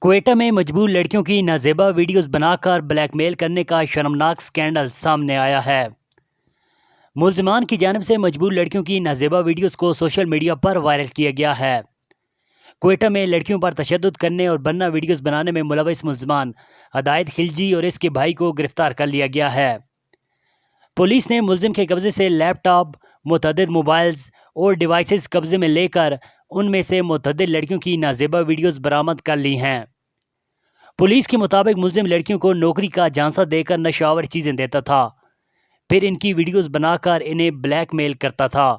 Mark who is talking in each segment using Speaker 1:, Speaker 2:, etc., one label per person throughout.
Speaker 1: کوئٹہ میں مجبور لڑکیوں کی نازیبا ویڈیوز بنا کر بلیک میل کرنے کا شرمناک سکینڈل سامنے آیا ہے۔ ملزمان کی جانب سے مجبور لڑکیوں کی نازیبا ویڈیوز کو سوشل میڈیا پر وائرل کیا گیا ہے۔ کوئٹہ میں لڑکیوں پر تشدد کرنے اور برنا ویڈیوز بنانے میں ملوث ملزمان ہدایت خلجی اور اس کے بھائی کو گرفتار کر لیا گیا ہے۔ پولیس نے ملزم کے قبضے سے لیپ ٹاپ، متعدد موبائلز اور ڈیوائسز قبضے میں لے کر ان میں سے متعدد لڑکیوں کی نازیبا ویڈیوز برآمد کر لی ہیں۔ پولیس کے مطابق ملزم لڑکیوں کو نوکری کا جھانسا دے کر نشہ آور چیزیں دیتا تھا، پھر ان کی ویڈیوز بنا کر انہیں بلیک میل کرتا تھا۔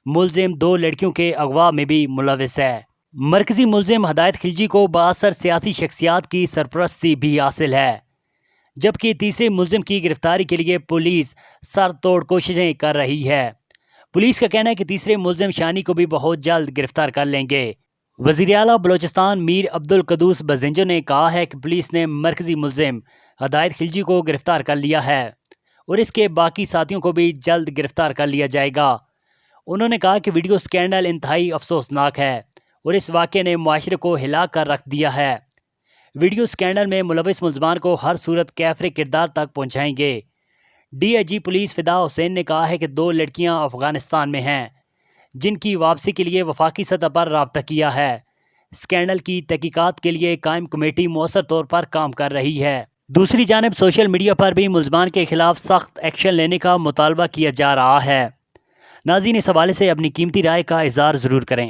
Speaker 1: ملزم 2 لڑکیوں کے اغوا میں بھی ملوث ہے۔ مرکزی ملزم ہدایت خلجی کو بااثر سیاسی شخصیات کی سرپرستی بھی حاصل ہے، جبکہ تیسرے ملزم کی گرفتاری کے لیے پولیس سر توڑ کوششیں کر رہی ہے۔ پولیس کا کہنا ہے کہ تیسرے ملزم شانی کو بھی بہت جلد گرفتار کر لیں گے۔ وزیر اعلیٰ بلوچستان میر عبدالقدوس بزنجو نے کہا ہے کہ پولیس نے مرکزی ملزم ہدایت خلجی کو گرفتار کر لیا ہے اور اس کے باقی ساتھیوں کو بھی جلد گرفتار کر لیا جائے گا۔ انہوں نے کہا کہ ویڈیو سکینڈل انتہائی افسوسناک ہے اور اس واقعے نے معاشرے کو ہلا کر رکھ دیا ہے۔ ویڈیو سکینڈل میں ملوث ملزمان کو ہر صورت کیفر کردار تک پہنچائیں گے۔ ڈی آئی جی پولیس فدا حسین نے کہا ہے کہ 2 لڑکیاں افغانستان میں ہیں جن کی واپسی کے لیے وفاقی سطح پر رابطہ کیا ہے۔ سکینڈل کی تحقیقات کے لیے قائم کمیٹی مؤثر طور پر کام کر رہی ہے۔ دوسری جانب سوشل میڈیا پر بھی ملزمان کے خلاف سخت ایکشن لینے کا مطالبہ کیا جا رہا ہے۔ ناظرین، اس حوالے سے اپنی قیمتی رائے کا اظہار ضرور کریں۔